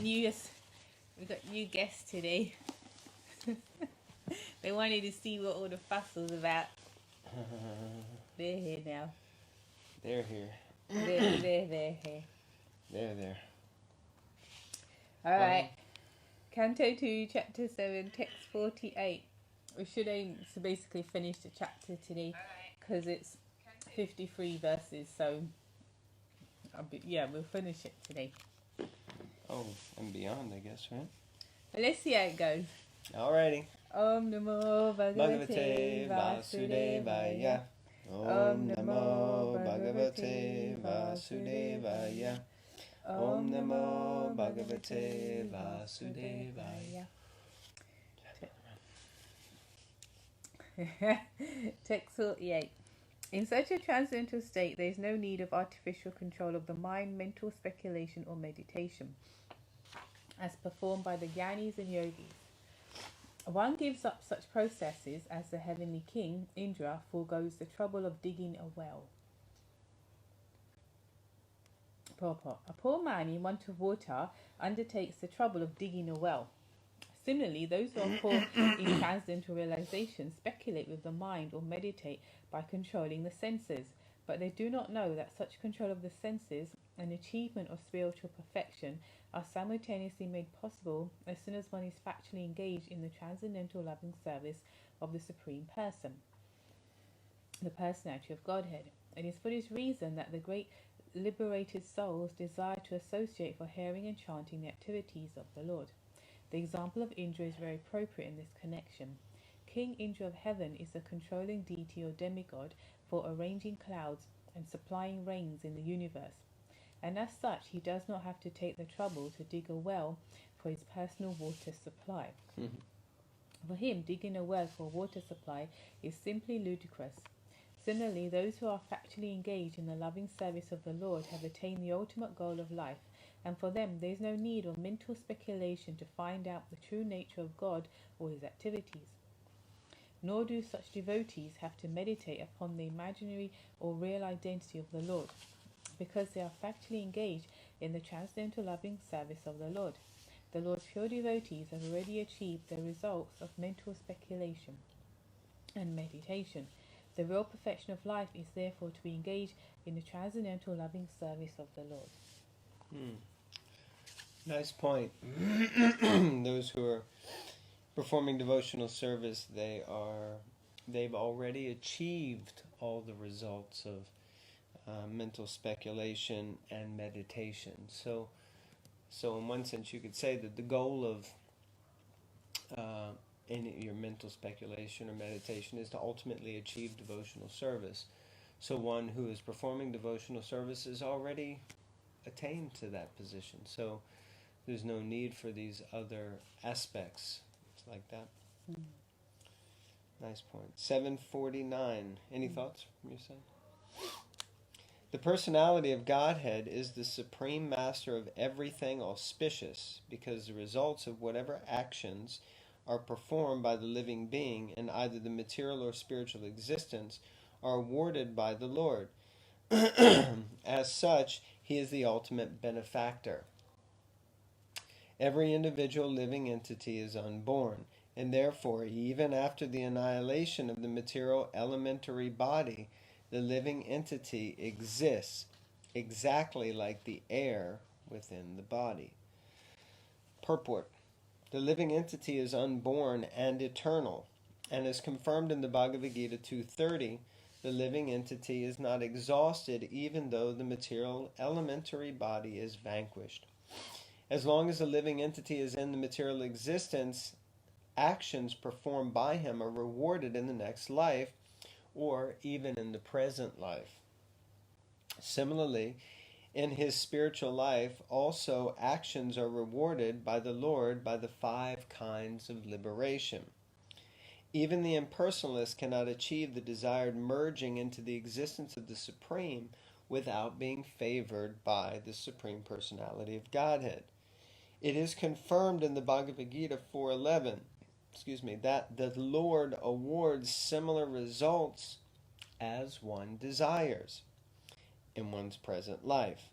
we got new guests today. They wanted to see what all the fuss was about. They're here now. They're here. They're here. They're there. Alright. Canto 2, Chapter 7, Text 48. We should aim to basically finish the chapter today because it's 53 verses, so we'll finish it today. Oh, and beyond, I guess, right? But let's see how it goes. Alrighty. Om Namo Bhagavate Vasudevaya. Om Namo Bhagavate Vasudevaya. Om Namo Bhagavate Vasudevaya. Text 48. In such a transcendental state, there is no need of artificial control of the mind, mental speculation, or meditation, as performed by the Jnanis and Yogis. One gives up such processes as the heavenly king, Indra, forgoes the trouble of digging a well. Purport. A poor man in want of water undertakes the trouble of digging a well. Similarly, those who are poor in transcendental realization speculate with the mind or meditate by controlling the senses, but they do not know that such control of the senses and achievement of spiritual perfection are simultaneously made possible as soon as one is factually engaged in the transcendental loving service of the Supreme Person, the personality of Godhead. It is for this reason that the great liberated souls desire to associate for hearing and chanting the activities of the Lord. The example of Indra is very appropriate in this connection. King Indra of heaven is the controlling deity or demigod for arranging clouds and supplying rains in the universe, and as such he does not have to take the trouble to dig a well for his personal water supply. For him, digging a well for water supply is simply ludicrous. Similarly, those who are factually engaged in the loving service of the Lord have attained the ultimate goal of life, and for them there is no need of mental speculation to find out the true nature of God or his activities. Nor do such devotees have to meditate upon the imaginary or real identity of the Lord, because they are factually engaged in the transcendental loving service of the Lord. The Lord's pure devotees have already achieved the results of mental speculation and meditation. The real perfection of life is therefore to be engaged in the transcendental loving service of the Lord. Nice point. Those who are performing devotional service, they've already achieved all the results of mental speculation and meditation. So in one sense, you could say that the goal of in your mental speculation or meditation is to ultimately achieve devotional service. So one who is performing devotional service is already attained to that position. So there's no need for these other aspects. It's like that. Nice point. 749. Any thoughts from your side? The personality of Godhead is the supreme master of everything auspicious, because the results of whatever actions are performed by the living being in either the material or spiritual existence are awarded by the Lord. As such, he is the ultimate benefactor. Every individual living entity is unborn, and therefore, even after the annihilation of the material elementary body, the living entity exists exactly like the air within the body. Purport. The living entity is unborn and eternal, and as confirmed in the Bhagavad Gita 2:30, the living entity is not exhausted even though the material elementary body is vanquished. As long as the living entity is in the material existence, actions performed by him are rewarded in the next life, or even in the present life. Similarly, in his spiritual life, also actions are rewarded by the Lord by the 5 kinds of liberation. Even the impersonalist cannot achieve the desired merging into the existence of the Supreme without being favored by the Supreme Personality of Godhead. It is confirmed in the Bhagavad Gita 4:11, that the Lord awards similar results as one desires in one's present life.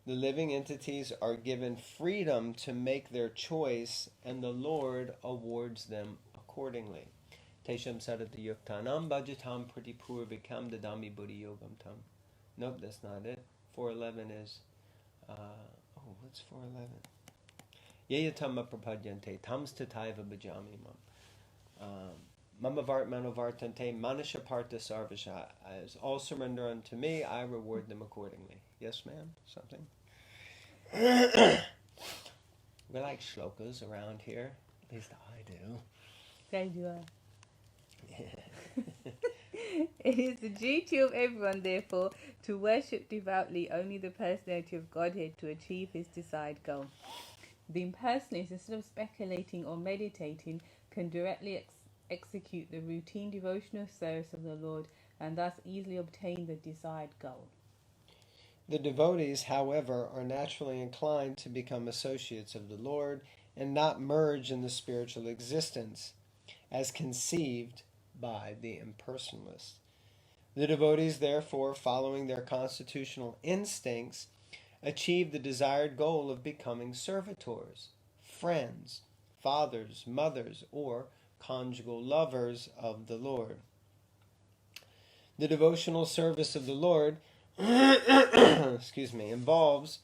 The living entities are given freedom to make their choice, and the Lord awards them accordingly. Tesham sarati yuktanam bhajatam pratipurvikam dadami buddhi yogam tam. Nope, that's not it. 411 is, what's 411? Yayatama prapadyante tams tataiva bhajami mam. Mama vart manovartante manasha parta sarvasha. As all surrender unto me, I reward them accordingly. Yes, ma'am? Something? We like shlokas around here. At least I do. There you are. It is the duty of everyone, therefore, to worship devoutly only the personality of Godhead to achieve his desired goal. The impersonalists, instead of speculating or meditating, can directly execute the routine devotional service of the Lord and thus easily obtain the desired goal. The devotees, however, are naturally inclined to become associates of the Lord and not merge in the spiritual existence, as conceived by the impersonalists. The devotees, therefore, following their constitutional instincts, achieve the desired goal of becoming servitors, friends, fathers, mothers, or conjugal lovers of the Lord. The devotional service of the Lord involves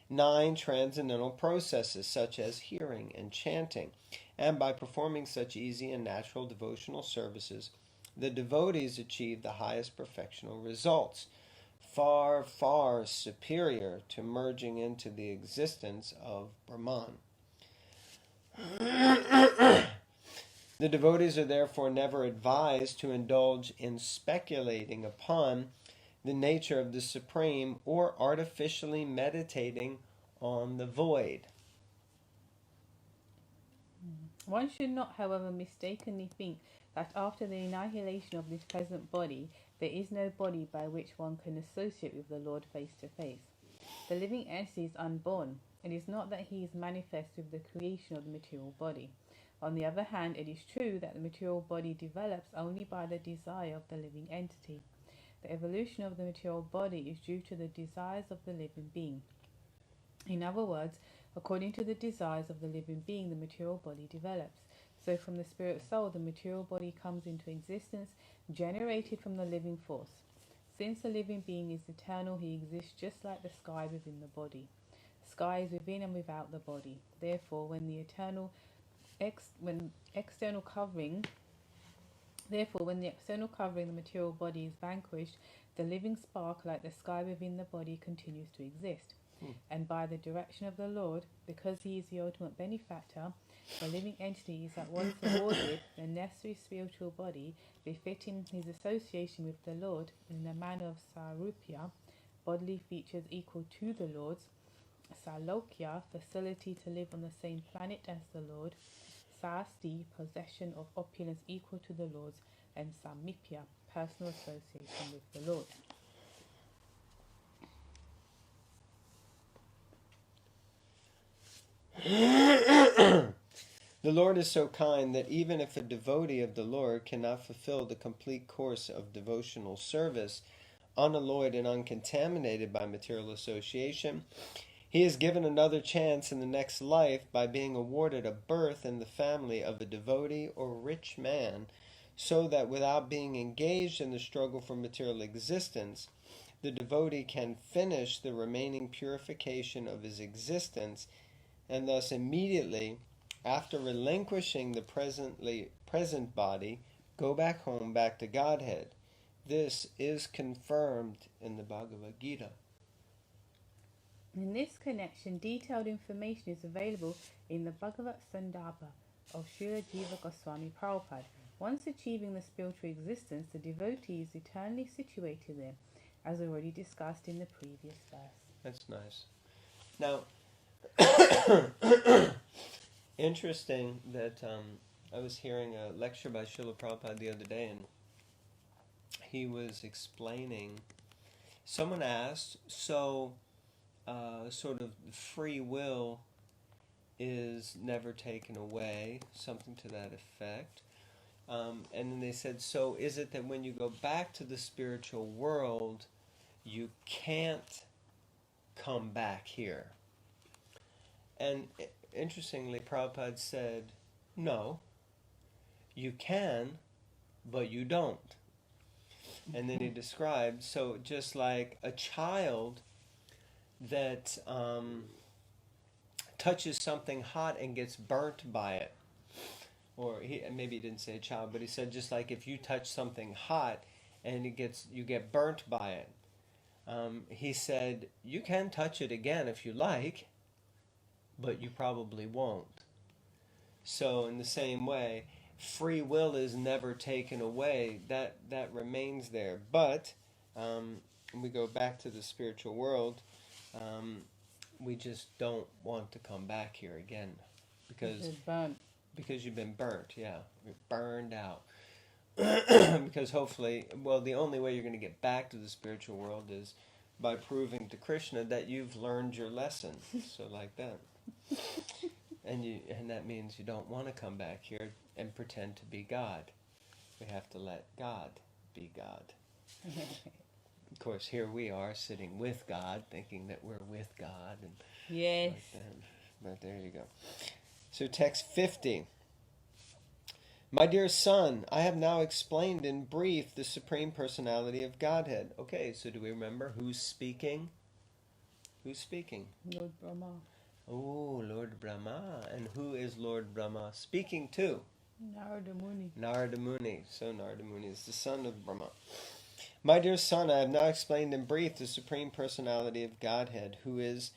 9 transcendental processes such as hearing and chanting, and by performing such easy and natural devotional services, the devotees achieve the highest perfectional results, far, far superior to merging into the existence of Brahman. The devotees are therefore never advised to indulge in speculating upon the nature of the Supreme or artificially meditating on the void. One should not, however, mistakenly think that after the annihilation of this present body, there is no body by which one can associate with the Lord face to face. The living entity is unborn. It is not that he is manifest with the creation of the material body. On the other hand, it is true that the material body develops only by the desire of the living entity. The evolution of the material body is due to the desires of the living being. In other words, according to the desires of the living being, the material body develops. So from the spirit soul, the material body comes into existence, generated from the living force. Since the living being is eternal, he exists just like the sky within the body. Sky is within and without the body. Therefore, when the external covering, the material body is vanquished, the living spark, like the sky within the body, continues to exist. And by the direction of the Lord, because he is the ultimate benefactor, the living entity is at once awarded the necessary spiritual body befitting his association with the Lord in the manner of sarupya, bodily features equal to the Lord's, salokya, facility to live on the same planet as the Lord, sasti, possession of opulence equal to the Lord's, and samipya, personal association with the Lord. The Lord is so kind that even if a devotee of the Lord cannot fulfill the complete course of devotional service, unalloyed and uncontaminated by material association, he is given another chance in the next life by being awarded a birth in the family of a devotee or rich man, so that without being engaged in the struggle for material existence, the devotee can finish the remaining purification of his existence, and thus immediately, after relinquishing the present body, go back home, back to Godhead. This is confirmed in the Bhagavad Gita. In this connection, detailed information is available in the Bhagavad Sandarbha of Srila Jiva Goswami Prabhupada. Once achieving the spiritual existence, the devotee is eternally situated there, as already discussed in the previous verse. That's nice. Now, interesting that I was hearing a lecture by Srila Prabhupada the other day, and he was explaining, someone asked, so sort of free will is never taken away, something to that effect. And then they said, so is it that when you go back to the spiritual world, you can't come back here. And interestingly, Prabhupada said, no, you can, but you don't. And then he described, so just like a child that touches something hot and gets burnt by it, or maybe he didn't say a child, but he said just like if you touch something hot and you get burnt by it, he said you can touch it again if you like, but you probably won't. So in the same way, free will is never taken away. That remains there. But we go back to the spiritual world. We just don't want to come back here again because you've been burnt. Yeah, you're burned out. Because hopefully, the only way you're going to get back to the spiritual world is by proving to Krishna that you've learned your lesson. So like that. And that means you don't want to come back here and pretend to be God. We have to let God be God. Of course, here we are sitting with God, thinking that we're with God. And yes. Like that. But there you go. So text 50. My dear son, I have now explained in brief the Supreme Personality of Godhead. Okay, so do we remember who's speaking? Who's speaking? Lord Brahma. Oh, Lord Brahma. And who is Lord Brahma speaking to? Narada Muni. Narada Muni. So Narada Muni is the son of Brahma. My dear son, I have now explained in brief the Supreme Personality of Godhead, who is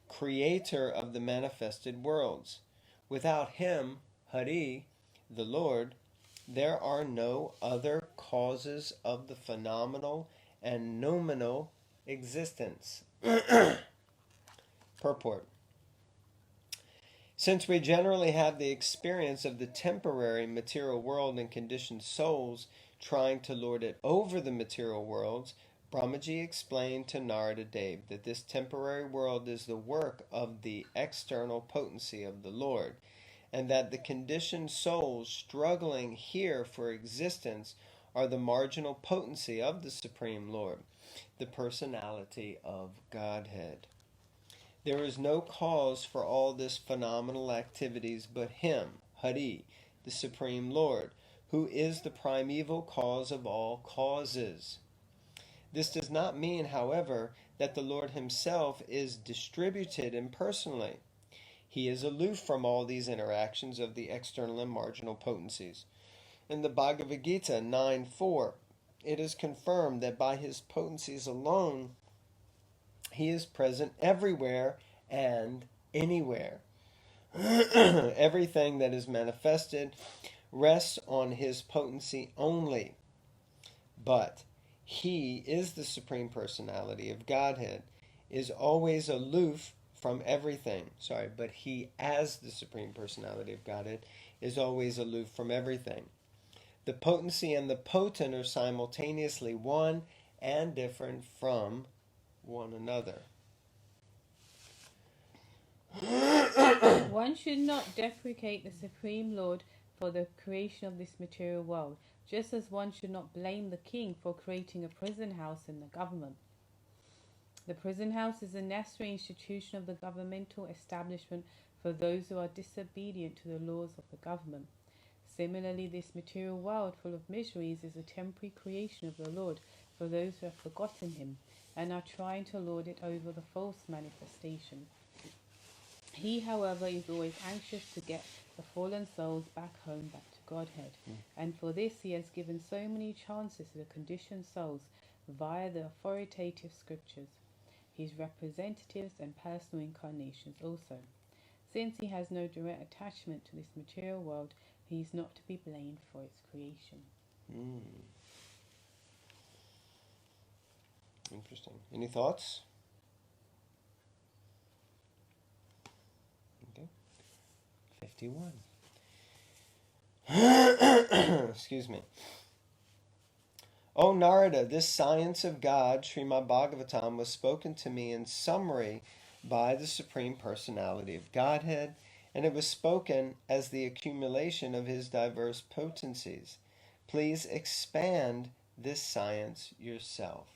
creator of the manifested worlds. Without him, Hari, the Lord, there are no other causes of the phenomenal and nominal existence. Purport. Since we generally have the experience of the temporary material world and conditioned souls trying to lord it over the material worlds, Brahmaji explained to Narada Dev that this temporary world is the work of the external potency of the Lord, and that the conditioned souls struggling here for existence are the marginal potency of the Supreme Lord, the personality of Godhead. There is no cause for all this phenomenal activities but him, Hari, the Supreme Lord, who is the primeval cause of all causes. This does not mean, however, that the Lord himself is distributed impersonally. He is aloof from all these interactions of the external and marginal potencies. In the Bhagavad Gita 9.4, it is confirmed that by his potencies alone, he is present everywhere and anywhere. Everything that is manifested rests on his potency only. But he is the Supreme Personality of Godhead, is always aloof from everything. But he, as the Supreme Personality of Godhead, is always aloof from everything. The potency and the potent are simultaneously one and different from one another. One should not deprecate the Supreme Lord for the creation of this material world, just as one should not blame the king for creating a prison house in the government. The prison house is a necessary institution of the governmental establishment for those who are disobedient to the laws of the government. Similarly, this material world full of miseries is a temporary creation of the Lord for those who have forgotten him and are trying to lord it over the false manifestation. He, however, is always anxious to get the fallen souls back home, back to Godhead. And for this he has given so many chances to the conditioned souls via the authoritative scriptures, his representatives and personal incarnations also. Since he has no direct attachment to this material world, he is not to be blamed for its creation. Interesting. Any thoughts? Okay. 51. Excuse me. O Narada, this science of God, Srimad Bhagavatam, was spoken to me in summary by the Supreme Personality of Godhead, and it was spoken as the accumulation of his diverse potencies. Please expand this science yourself.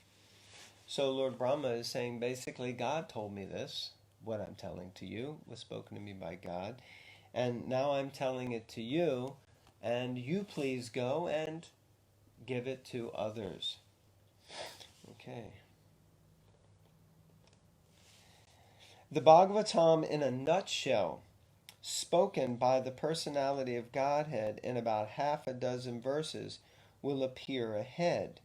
So Lord Brahma is saying, basically, God told me this. What I'm telling to you was spoken to me by God. And now I'm telling it to you, and you please go and give it to others. Okay. The Bhagavatam in a nutshell, spoken by the personality of Godhead in about half a dozen verses, will appear ahead,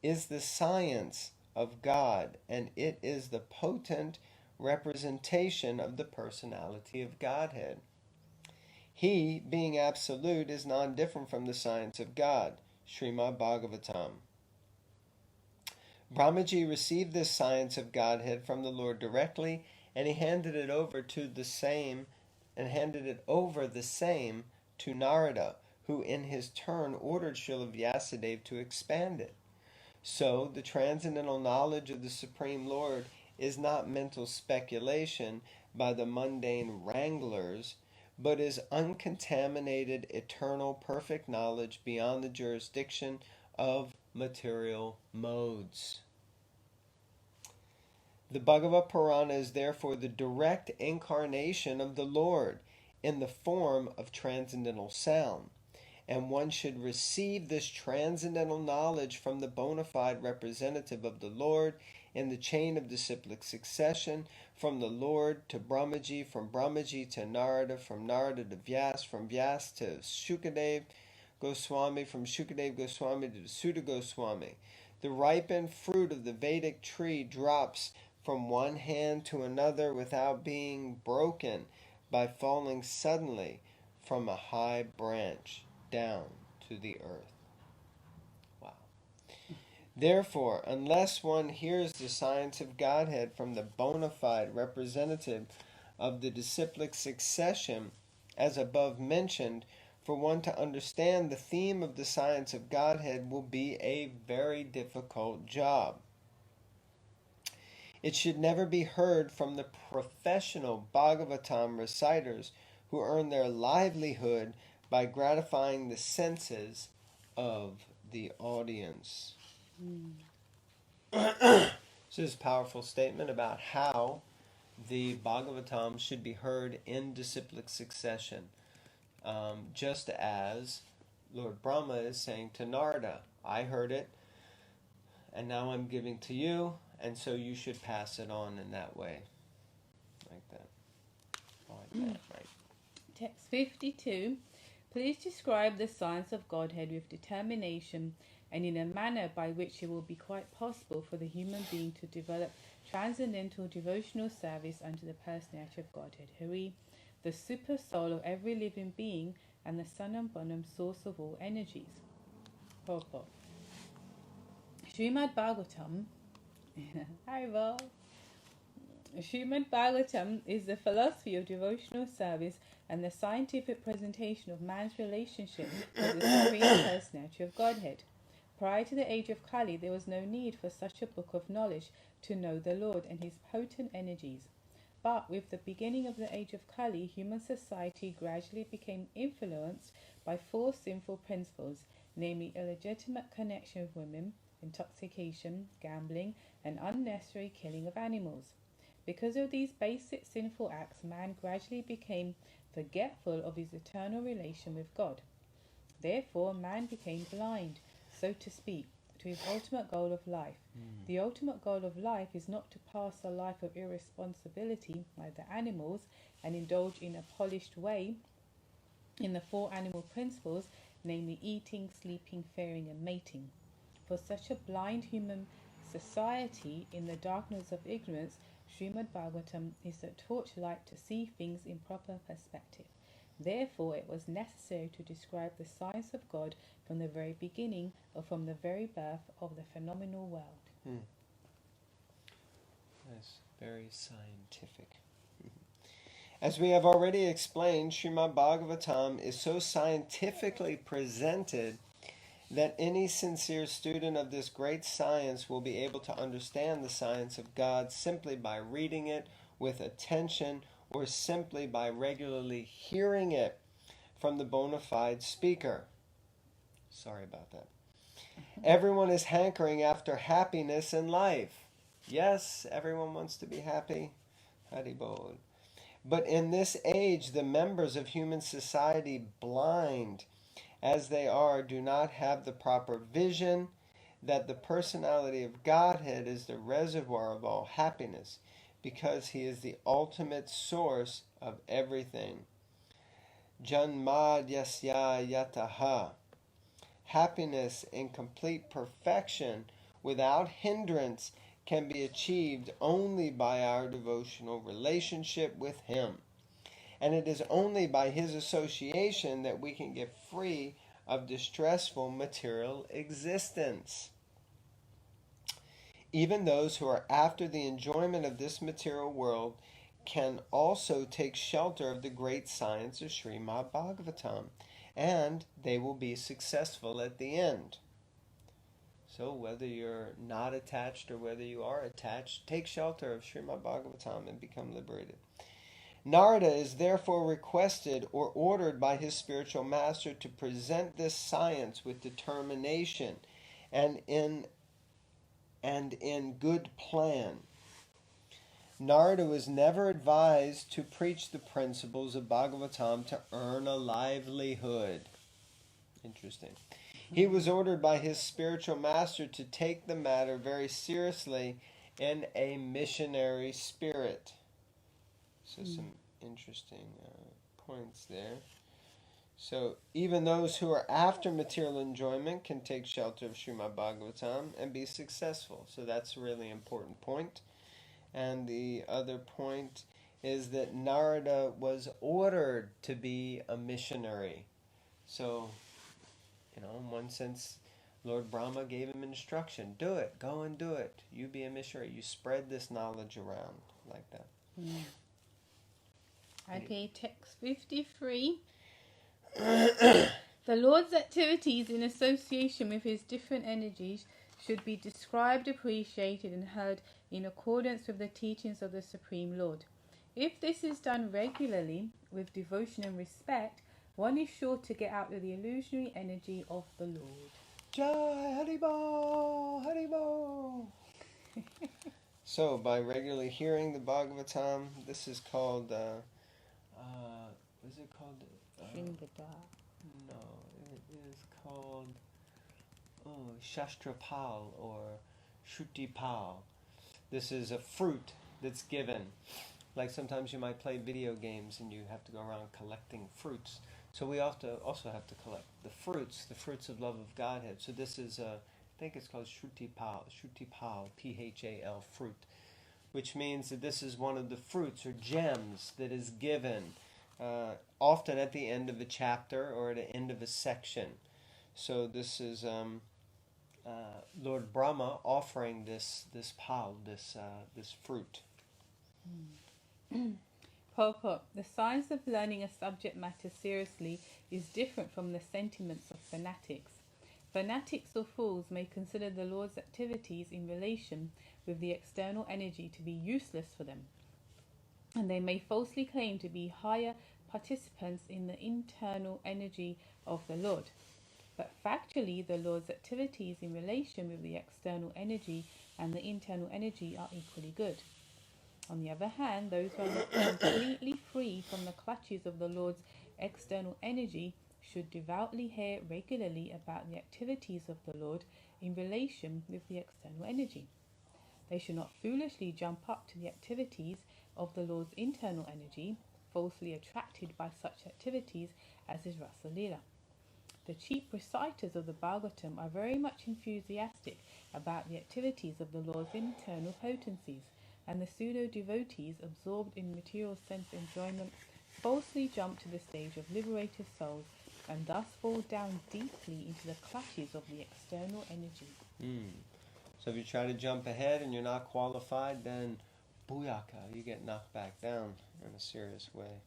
is the science of God, and it is the potent representation of the personality of Godhead. He, being absolute, is non-different from the science of God. Srimad Bhagavatam. Brahmaji received this science of Godhead from the Lord directly, and he handed it over the same to Narada, who in his turn ordered Srila Vyasadeva to expand it. So, the transcendental knowledge of the Supreme Lord is not mental speculation by the mundane wranglers, but is uncontaminated, eternal, perfect knowledge beyond the jurisdiction of material modes. The Bhagavad Purana is therefore the direct incarnation of the Lord in the form of transcendental sound, and one should receive this transcendental knowledge from the bona fide representative of the Lord in the chain of disciplic succession, from the Lord to Brahmaji, from Brahmaji to Narada, from Narada to Vyas, from Vyas to Shukadev Goswami, from Shukadev Goswami to Sutta Goswami. The ripened fruit of the Vedic tree drops from one hand to another without being broken by falling suddenly from a high branch down to the earth. Wow. Therefore, unless one hears the science of Godhead from the bona fide representative of the disciplic succession, as above mentioned, for one to understand the theme of the science of Godhead will be a very difficult job. It should never be heard from the professional Bhagavatam reciters who earn their livelihood by gratifying the senses of the audience. This is a powerful statement about how the Bhagavatam should be heard in disciplic succession. Just as Lord Brahma is saying to Narada, I heard it, and now I'm giving to you, and so you should pass it on in that way. Like that. Right. Text 52. Please describe the science of Godhead with determination and in a manner by which it will be quite possible for the human being to develop transcendental devotional service unto the personality of Godhead, Hari, the super soul of every living being and the Sanam Bonam source of all energies. Purport. Srimad Bhagavatam Srimad Bhagavatam is the philosophy of devotional service and the scientific presentation of man's relationship with the Supreme Personality of Godhead. Prior to the age of Kali, there was no need for such a book of knowledge to know the Lord and his potent energies. But with the beginning of the age of Kali, human society gradually became influenced by four sinful principles, namely illegitimate connection with women, intoxication, gambling, and unnecessary killing of animals. Because of these basic sinful acts, man gradually became forgetful of his eternal relation with God. Therefore, man became blind, so to speak, to his ultimate goal of life. The ultimate goal of life is not to pass a life of irresponsibility like the animals and indulge in a polished way in the four animal principles, namely eating, sleeping, faring, and mating. For such a blind human society in the darkness of ignorance, Srimad Bhagavatam is a torchlight to see things in proper perspective. Therefore, it was necessary to describe the science of God from the very beginning or from the very birth of the phenomenal world. That's very scientific. As we have already explained, Srimad Bhagavatam is so scientifically presented that any sincere student of this great science will be able to understand the science of God simply by reading it with attention or simply by regularly hearing it from the bona fide speaker. Sorry about that. Everyone is hankering after happiness in life. Yes, everyone wants to be happy. Haribol. But in this age, the members of human society, blind as they are, do not have the proper vision that the personality of Godhead is the reservoir of all happiness, because he is the ultimate source of everything. Janmad yasya yataha. Happiness in complete perfection without hindrance can be achieved only by our devotional relationship with him. And it is only by his association that we can get free of distressful material existence. Even those who are after the enjoyment of this material world can also take shelter of the great science of Srimad Bhagavatam, and they will be successful at the end. So whether you're not attached or whether you are attached, take shelter of Srimad Bhagavatam and become liberated. Narada is therefore requested or ordered by his spiritual master to present this science with determination and in good plan. Narada was never advised to preach the principles of Bhagavatam to earn a livelihood. Interesting. He was ordered by his spiritual master to take the matter very seriously in a missionary spirit. So some interesting points there. So even those who are after material enjoyment can take shelter of Srimad Bhagavatam and be successful. So that's a really important point. And the other point is that Narada was ordered to be a missionary. So, in one sense, Lord Brahma gave him instruction. Do it. Go and do it. You be a missionary. You spread this knowledge around like that. Okay, text 53. The Lord's activities in association with his different energies should be described, appreciated, and heard in accordance with the teachings of the Supreme Lord. If this is done regularly, with devotion and respect, one is sure to get out of the illusionary energy of the Lord. Jai Haribo! Haribo! So, by regularly hearing the Bhagavatam, this is called, what is it called? No, it is called, Shastrapal or Shrutipal. This is a fruit that's given. Like sometimes you might play video games and you have to go around collecting fruits. So we also have to collect the fruits of love of Godhead. So this is, I think it's called Shrutipal, Phal, fruit, which means that this is one of the fruits or gems that is given often at the end of a chapter or at the end of a section. So this is Lord Brahma offering this pal, this fruit. Purport. The science of learning a subject matter seriously is different from the sentiments of fanatics. Fanatics or fools may consider the Lord's activities in relation with the external energy to be useless for them, and they may falsely claim to be higher participants in the internal energy of the Lord. But factually, the Lord's activities in relation with the external energy and the internal energy are equally good. On the other hand, those who are not completely free from the clutches of the Lord's external energy should devoutly hear regularly about the activities of the Lord in relation with the external energy. They should not foolishly jump up to the activities of the Lord's internal energy, falsely attracted by such activities as is Rasa Leela. The cheap reciters of the Bhagavatam are very much enthusiastic about the activities of the Lord's internal potencies, and the pseudo-devotees absorbed in material sense enjoyment falsely jump to the stage of liberated souls and thus fall down deeply into the clutches of the external energy. So if you try to jump ahead and you're not qualified, then booyaka, you get knocked back down in a serious way.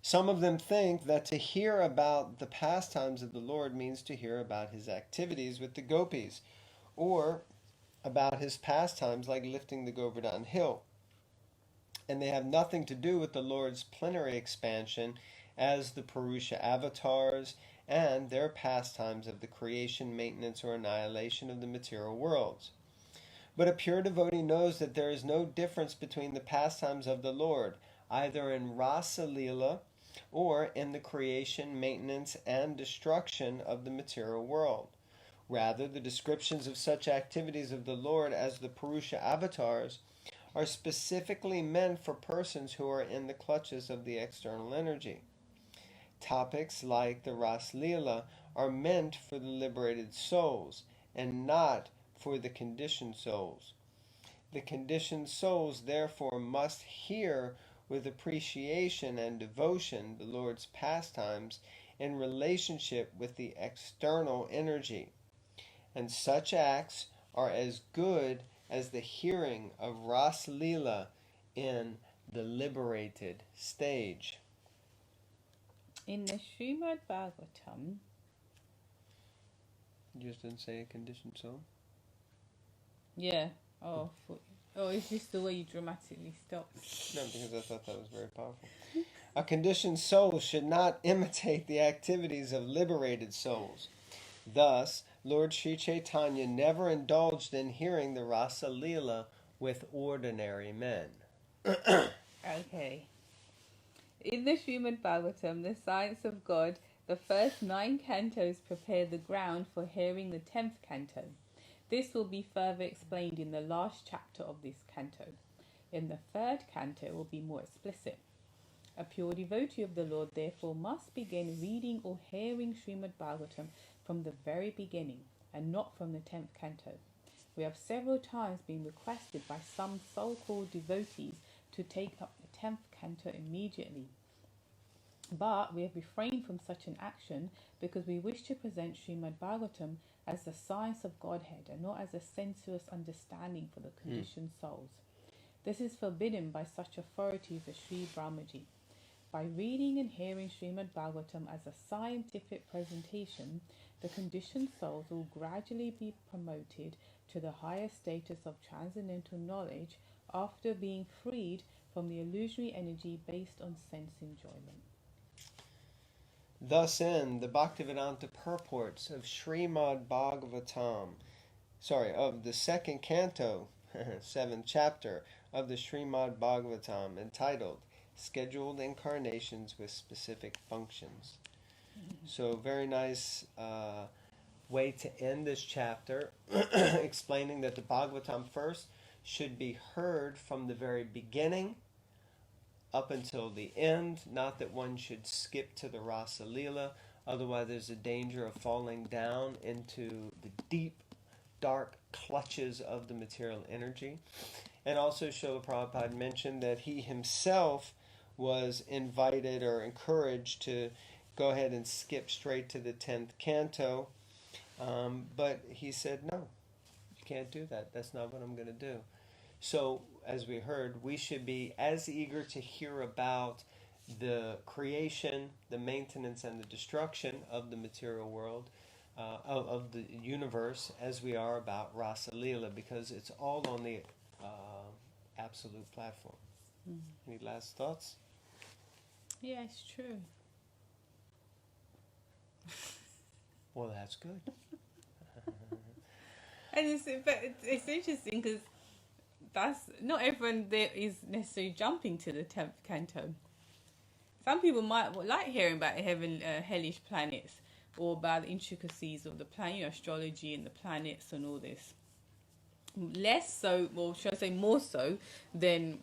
Some of them think that to hear about the pastimes of the Lord means to hear about his activities with the gopis, or about his pastimes like lifting the Govardhan hill. And they have nothing to do with the Lord's plenary expansion as the Purusha avatars and their pastimes of the creation, maintenance, or annihilation of the material worlds. But a pure devotee knows that there is no difference between the pastimes of the Lord, either in Rasa Lila or in the creation, maintenance, and destruction of the material world. Rather, the descriptions of such activities of the Lord as the Purusha avatars are specifically meant for persons who are in the clutches of the external energy. Topics like the Ras Lila are meant for the liberated souls and not for the conditioned souls. The conditioned souls therefore must hear with appreciation and devotion the Lord's pastimes in relationship with the external energy, and such acts are as good as the hearing of Ras Lila in the liberated stage. In the Srimad Bhagavatam, You just didn't say a conditioned soul? yeah. Oh, it's just the way you dramatically stopped. No, because I thought that was very powerful. A conditioned soul should not imitate the activities of liberated souls. Thus, Lord Sri Chaitanya never indulged in hearing the Rasa Lila with ordinary men. Okay. In the Srimad Bhagavatam, the Science of God, the first 9 cantos prepare the ground for hearing the 10th canto. This will be further explained in the last chapter of this canto. In the 3rd canto, it will be more explicit. A pure devotee of the Lord therefore must begin reading or hearing Srimad Bhagavatam from the very beginning, and not from the 10th canto. We have several times been requested by some so-called devotees to take up the 10th canto immediately. But we have refrained from such an action because we wish to present Srimad Bhagavatam as the science of Godhead and not as a sensuous understanding for the conditioned souls. This is forbidden by such authorities as Sri Brahmaji. By reading and hearing Srimad Bhagavatam as a scientific presentation, the conditioned souls will gradually be promoted to the higher status of transcendental knowledge after being freed from the illusory energy based on sense enjoyment. Thus end the Bhaktivedanta purports of Srimad Bhagavatam, of the 2nd canto, 7th chapter of the Srimad Bhagavatam, entitled Scheduled Incarnations with Specific Functions. So very nice way to end this chapter, explaining that the Bhagavatam first should be heard from the very beginning up until the end, not that one should skip to the Rasa Lila, otherwise there's a danger of falling down into the deep, dark clutches of the material energy. And also Srila Prabhupada mentioned that he himself was invited or encouraged to go ahead and skip straight to the 10th canto, but he said, no, you can't do that. That's not what I'm going to do. So, as we heard, we should be as eager to hear about the creation, the maintenance, and the destruction of the material world, of the universe, as we are about Rasa Lila, because it's all on the absolute platform. Any last thoughts? Yeah, it's true. Well, that's good. And it's interesting because that's not everyone there is necessarily jumping to the 10th canto. Some people might like hearing about hellish planets, or about the intricacies of the planet, astrology and the planets and all this. Less so, or should I say more so, than,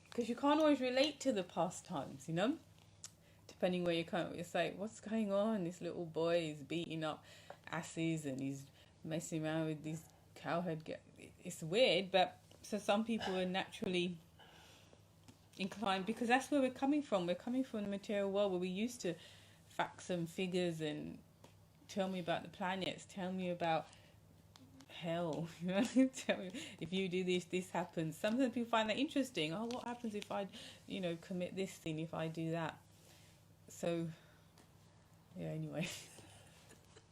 because you can't always relate to the pastimes, you know? Depending where you come, it's like, what's going on? This little boy is beating up asses and he's messing around with these cowherd. It's weird, but so some people are naturally inclined, because that's where we're coming from. We're coming from the material world where we used to facts and figures and tell me about the planets, tell me about hell, you know, tell me if you do this, this happens. Sometimes people find that interesting. Oh, what happens if I, commit this thing, if I do that? So, yeah, anyway.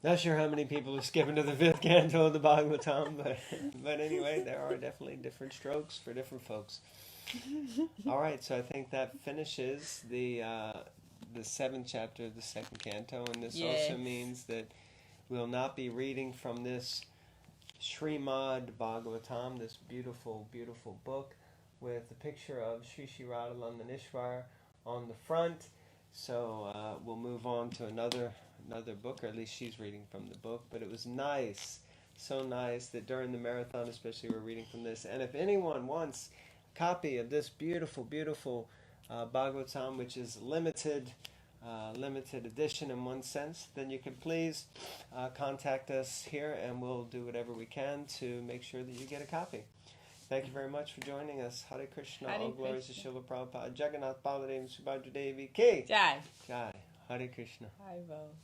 Not sure how many people are skipping to the 5th canto of the Bhagavatam, but anyway, there are definitely different strokes for different folks. All right, so I think that finishes the the 7th chapter of the 2nd canto, and this Yes. also means that we'll not be reading from this Srimad Bhagavatam, this beautiful, beautiful book with a picture of Sri Sri Radhalandanishwar on the front. So we'll move on to another book, or at least she's reading from the book. But it was nice, so nice that during the marathon especially we're reading from this. And if anyone wants a copy of this beautiful, beautiful Bhagavatam, which is limited edition in one sense, then you can please contact us here, and we'll do whatever we can to make sure that you get a copy. Thank you very much for joining us. Hare Krishna, Hare all glories to Krishna. Srila Prabhupada, Jagannath Baladev, Subhadra Devi, Ki Jai. Jai, Hare Krishna. Hi, Vo.